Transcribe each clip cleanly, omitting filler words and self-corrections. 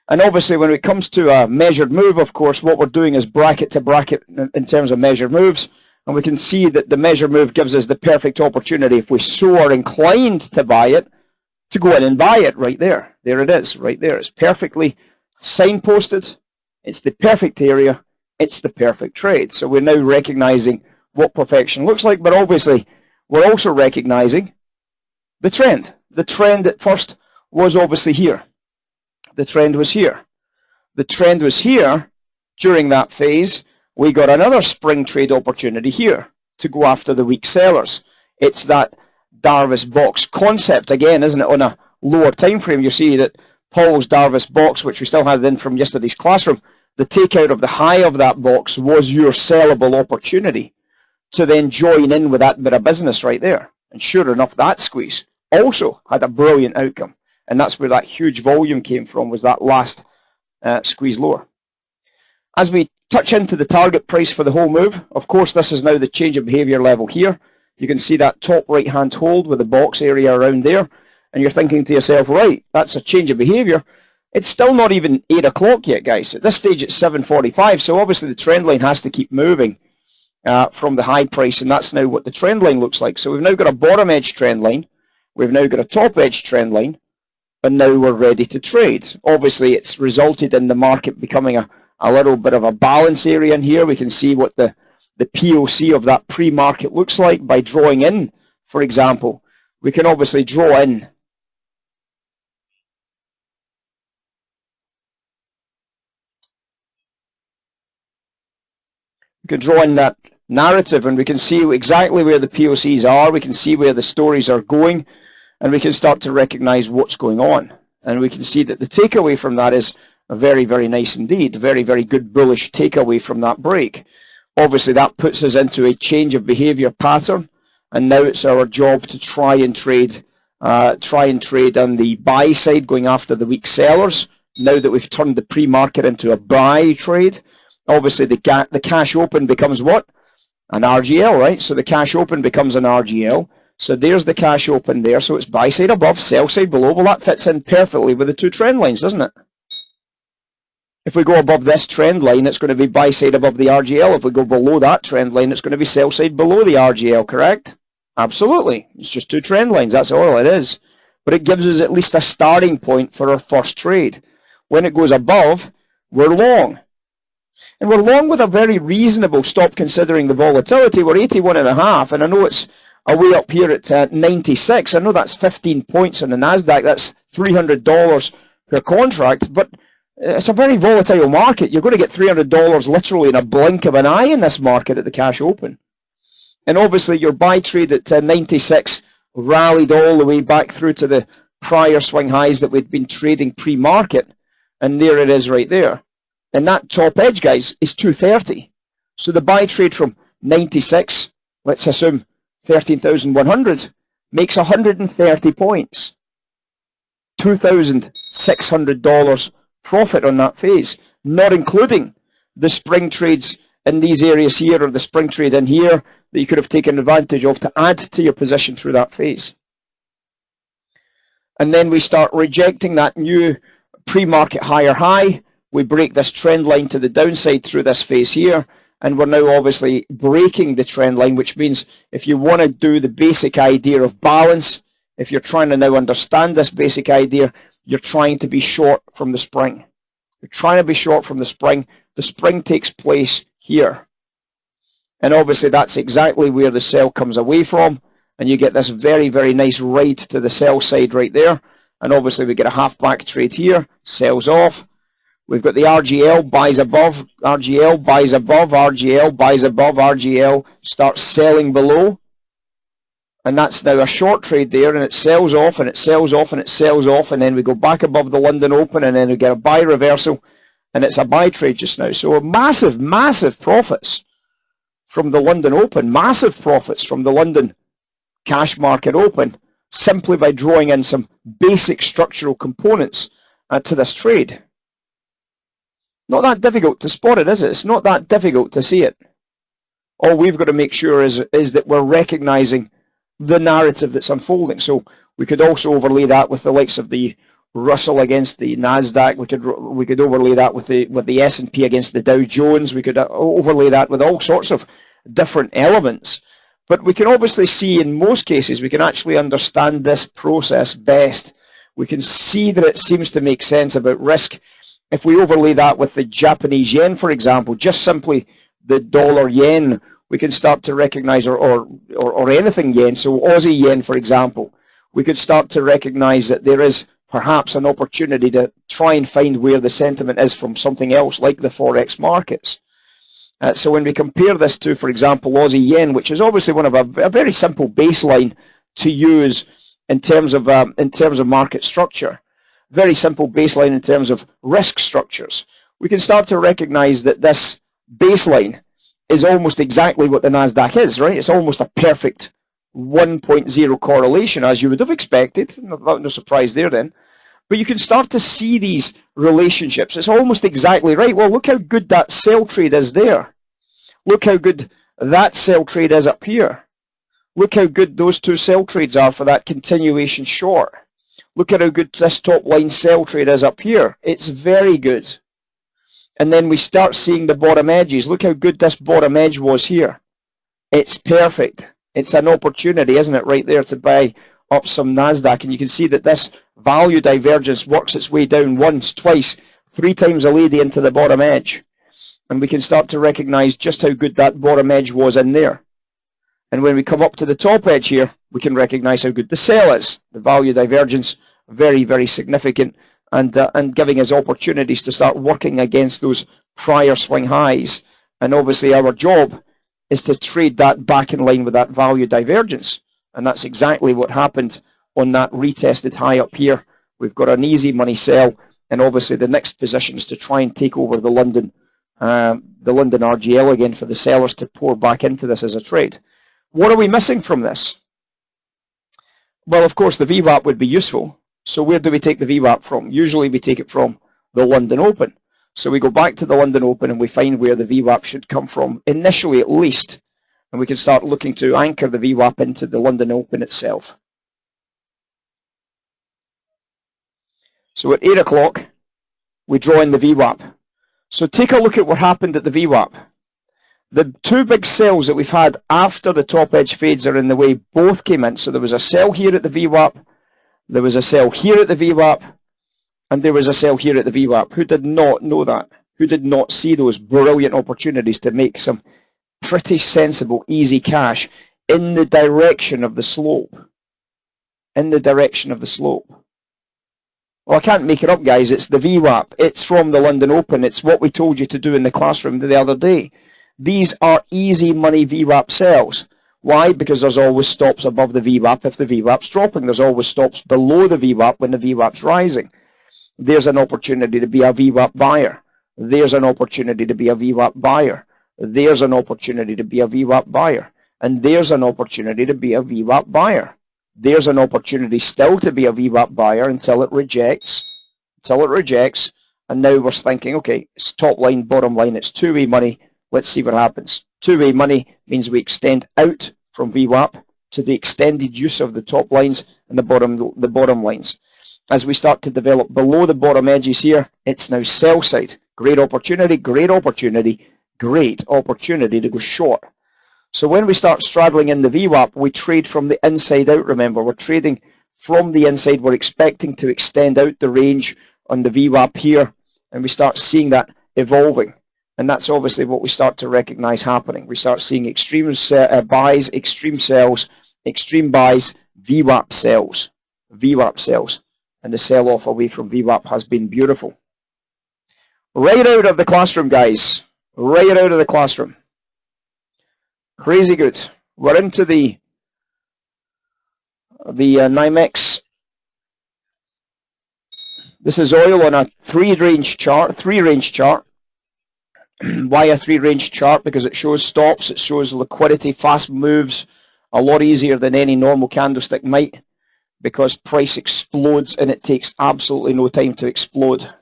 And obviously when it comes to a measured move, of course, what we're doing is bracket to bracket in terms of measured moves. And we can see that the measured move gives us the perfect opportunity, if we so are inclined to buy it, to go in and buy it right there. There it is, right there. It's perfectly signposted. It's the perfect area. It's the perfect trade. So we're now recognizing what perfection looks like, but obviously we're also recognizing the trend. The trend at first was obviously here. The trend was here. The trend was here. During that phase, we got another spring trade opportunity here to go after the weak sellers. It's that Darvas box concept again, isn't it? On a lower time frame, you see that Paul's Darvas box, which we still had in from yesterday's classroom, the takeout of the high of that box was your sellable opportunity to then join in with that bit of business right there. And sure enough, that squeeze also had a brilliant outcome. And that's where that huge volume came from, was that last squeeze lower. As we touch into the target price for the whole move, of course, this is now the change of behavior level here. You can see that top right-hand hold with the box area around there. And you're thinking to yourself, right, that's a change of behavior. It's still not even 8 o'clock yet, guys. At this stage, it's 7:45. So obviously the trend line has to keep moving from the high price. And that's now what the trend line looks like. So we've now got a bottom edge trend line. We've now got a top edge trend line. And now we're ready to trade. Obviously, it's resulted in the market becoming a little bit of a balance area in here. We can see what the POC of that pre-market looks like by drawing in, for example. We can obviously draw in that narrative, and we can see exactly where the POCs are. We can see where the stories are going, and we can start to recognize what's going on. And we can see that the takeaway from that is a very, very nice indeed. A very, very good bullish takeaway from that break. Obviously, that puts us into a change of behavior pattern, and now it's our job to try and trade on the buy side, going after the weak sellers. Now that we've turned the pre-market into a buy trade, obviously the cash open becomes what? An RGL, right? So the cash open becomes an RGL. So there's the cash open there. So it's buy side above, sell side below. Well, that fits in perfectly with the two trend lines, doesn't it? If we go above this trend line, it's going to be buy side above the RGL. If we go below that trend line, it's going to be sell side below the RGL, correct? Absolutely. It's just two trend lines. That's all it is. But it gives us at least a starting point for our first trade. When it goes above, we're long. And we're long with a very reasonable stop considering the volatility. We're 81.5, and I know it's away up here at 96. I know that's 15 points on the NASDAQ. That's $300 per contract, but it's a very volatile market. You're going to get $300 literally in a blink of an eye in this market at the cash open. And obviously your buy trade at 96 rallied all the way back through to the prior swing highs that we'd been trading pre-market. And there it is right there. And that top edge, guys, is 230. So the buy trade from 96, let's assume 13,100, makes 130 points. $2,600 profit on that phase, not including the spring trades in these areas here, or the spring trade in here that you could have taken advantage of to add to your position through that phase. And then we start rejecting that new pre-market higher high. We break this trend line to the downside through this phase here, and we're now obviously breaking the trend line, which means if you want to do the basic idea of balance, if you're trying to now understand this basic idea, you're trying to be short from the spring. You're trying to be short from the spring. The spring takes place here. And obviously that's exactly where the sell comes away from. And you get this very, very nice ride to the sell side right there. And obviously we get a half back trade here, sells off. We've got the RGL, buys above, RGL, buys above, RGL, buys above, RGL, starts selling below. And that's now a short trade there, and it sells off, and it sells off, and it sells off, and then we go back above the London Open, and then we get a buy reversal, and it's a buy trade just now. So massive, massive profits from the London Open, massive profits from the London Cash Market Open, simply by drawing in some basic structural components to this trade. Not that difficult to spot it, is it? It's not that difficult to see it. All we've got to make sure is that we're recognizing the narrative that's unfolding. So we could also overlay that with the likes of the Russell against the Nasdaq. We could overlay that with the S&P against the Dow Jones. We could overlay that with all sorts of different elements. But we can obviously see in most cases we can actually understand this process best. We can see that it seems to make sense about risk. If we overlay that with the Japanese yen, for example, just simply the dollar yen, we can start to recognize, or anything yen, so Aussie yen, for example, we could start to recognize that there is perhaps an opportunity to try and find where the sentiment is from something else like the Forex markets. So when we compare this to, for example, Aussie yen, which is obviously one of a very simple baseline to use in terms of market structure, very simple baseline in terms of risk structures, we can start to recognize that this baseline is almost exactly what the Nasdaq is, right? It's almost a perfect 1.0 correlation, as you would have expected. No surprise there then. But you can start to see these relationships. It's almost exactly right. Well, look how good that sell trade is there. Look how good that sell trade is up here. Look how good those two sell trades are for that continuation short. Look at how good this top line sell trade is up here. It's very good. And then we start seeing the bottom edges. Look how good this bottom edge was here. It's perfect. It's an opportunity, isn't it, right there to buy up some Nasdaq. And you can see that this value divergence works its way down once, twice, 3 times a lady into the bottom edge. And we can start to recognize just how good that bottom edge was in there. And when we come up to the top edge here, we can recognize how good the sell is. The value divergence, very, very significant, and giving us opportunities to start working against those prior swing highs. And obviously our job is to trade that back in line with that value divergence. And that's exactly what happened on that retested high up here. We've got an easy money sell, and obviously the next position is to try and take over the London RGL again for the sellers to pour back into this as a trade. What are we missing from this? Well, of course, the VWAP would be useful. So where do we take the VWAP from? Usually we take it from the London Open. So we go back to the London Open and we find where the VWAP should come from, initially at least. And we can start looking to anchor the VWAP into the London Open itself. So at 8 o'clock, we draw in the VWAP. So take a look at what happened at the VWAP. The 2 big sells that we've had after the top edge fades are in the way both came in. So there was a sell here at the VWAP, there was a sell here at the VWAP, and there was a sell here at the VWAP. Who did not know that? Who did not see those brilliant opportunities to make some pretty sensible, easy cash in the direction of the slope? In the direction of the slope. Well, I can't make it up, guys. It's the VWAP. It's from the London Open. It's what we told you to do in the classroom the other day. These are easy money VWAP sells. Why? Because there's always stops above the VWAP if the VWAP's dropping. There's always stops below the VWAP when the VWAP's rising. There's an opportunity to be a VWAP buyer. There's an opportunity to be a VWAP buyer. There's an opportunity to be a VWAP buyer. And there's an opportunity to be a VWAP buyer. There's an opportunity still to be a VWAP buyer until it rejects. And now we're thinking, okay, it's top line, bottom line, it's two-way money. Let's see what happens. Two-way money means we extend out from VWAP to the extended use of the top lines and the bottom lines. As we start to develop below the bottom edges here, it's now sell side. Great opportunity, great opportunity, great opportunity to go short. So when we start straddling in the VWAP, we trade from the inside out, remember. We're trading from the inside. We're expecting to extend out the range on the VWAP here, and we start seeing that evolving. And that's obviously what we start to recognize happening. We start seeing extreme buys, extreme sells, extreme buys, VWAP sells, and the sell-off away from VWAP has been beautiful. Right out of the classroom, guys. Right out of the classroom. Crazy good. We're into the NYMEX. This is oil on a three-range chart. Why a three-range chart? Because it shows stops, it shows liquidity, fast moves, a lot easier than any normal candlestick might, because price explodes and it takes absolutely no time to explode.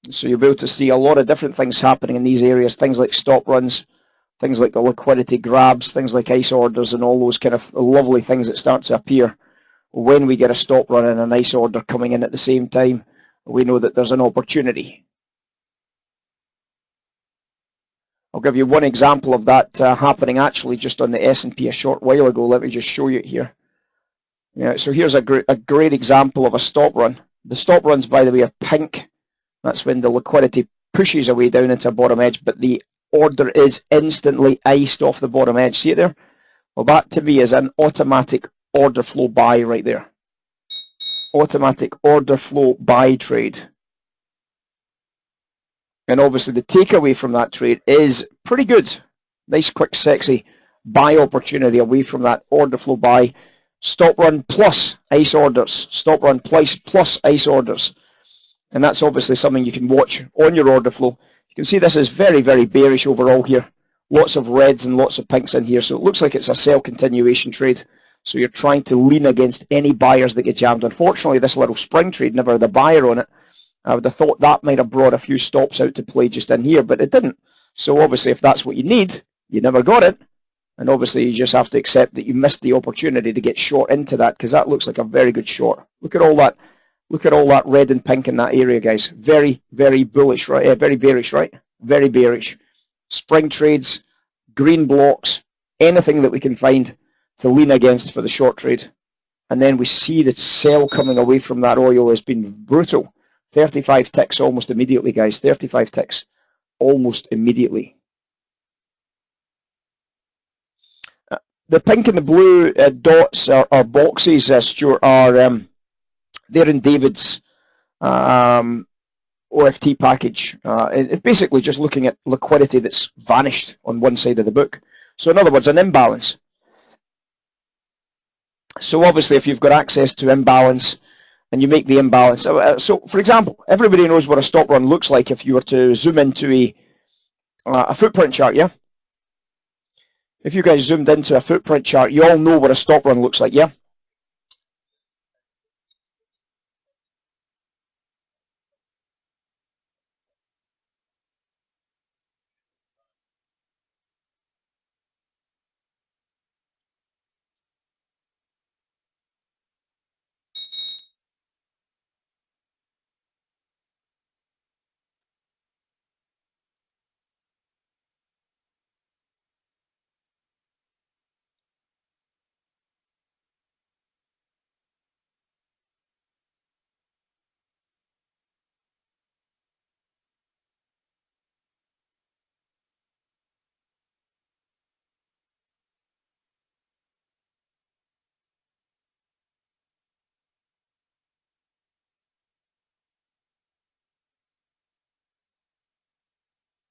So you'll be able to see a lot of different things happening in these areas, things like stop runs, things like the liquidity grabs, things like ice orders, and all those kind of lovely things that start to appear when we get a stop run and a nice order coming in at the same time, we know that there's an opportunity. I'll give you one example of that happening actually just on the S&P a short while ago. Let me just show you it here. Yeah, so here's a great example of a stop run. The stop runs, by the way, are pink. That's when the liquidity pushes away down into a bottom edge, but the order is instantly iced off the bottom edge. See it there? Well, that to me is an automatic order flow buy right there. Automatic order flow buy trade. And obviously the takeaway from that trade is pretty good. Nice, quick, sexy buy opportunity away from that order flow buy. Stop run plus ice orders. Stop run plus ice orders. And that's obviously something you can watch on your order flow. You can see this is very, very bearish overall here. Lots of reds and lots of pinks in here. So it looks like it's a sell continuation trade. So you're trying to lean against any buyers that get jammed. Unfortunately, this little spring trade never had a buyer on it. I would have thought that might have brought a few stops out to play just in here, but it didn't. So obviously, if that's what you need, you never got it. And obviously, you just have to accept that you missed the opportunity to get short into that, because that looks like a very good short. Look at all that. Look at all that red and pink in that area, guys. Very, very bullish, right? Yeah, very bearish, right? Very bearish. Spring trades, green blocks, anything that we can find to lean against for the short trade. And then we see the sell coming away from that oil has been brutal. 35 ticks almost immediately, guys. 35 ticks almost immediately. The pink and the blue dots are boxes, Stuart, are they're in David's OFT package. It's basically just looking at liquidity that's vanished on one side of the book. So in other words, an imbalance. So obviously, if you've got access to imbalance and you make the imbalance. So for example, everybody knows what a stop run looks like if you were to zoom into a footprint chart, yeah? If you guys zoomed into a footprint chart, you all know what a stop run looks like, yeah?